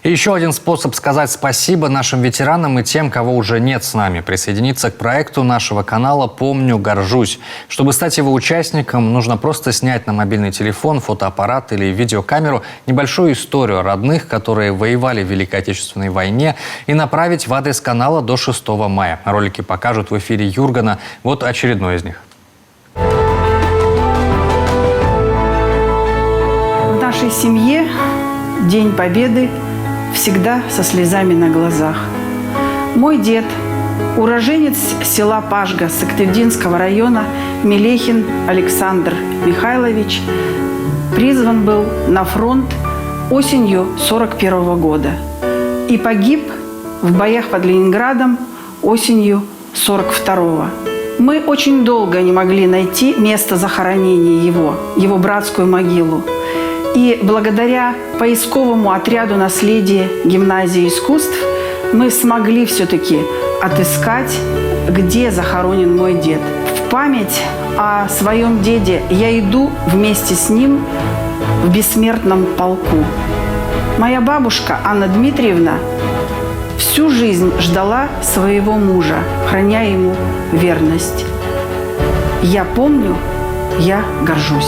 И еще один способ сказать спасибо нашим ветеранам и тем, кого уже нет с нами. Присоединиться к проекту нашего канала «Помню, горжусь». Чтобы стать его участником, нужно просто снять на мобильный телефон, фотоаппарат или видеокамеру небольшую историю о родных, которые воевали в Великой Отечественной войне, и направить в адрес канала до 6 мая. Ролики покажут в эфире Юргана. Вот очередной из них. В нашей семье День Победы всегда со слезами на глазах. Мой дед, уроженец села Пашга Сыктывдинского района, Мелехин Александр Михайлович, призван был на фронт осенью 1941 года и погиб в боях под Ленинградом осенью 1942. Мы очень долго не могли найти место захоронения его братскую могилу. И благодаря поисковому отряду наследия гимназии искусств мы смогли все-таки отыскать, где захоронен мой дед. В память о своем деде я иду вместе с ним в бессмертном полку. Моя бабушка Анна Дмитриевна всю жизнь ждала своего мужа, храня ему верность. Я помню, я горжусь.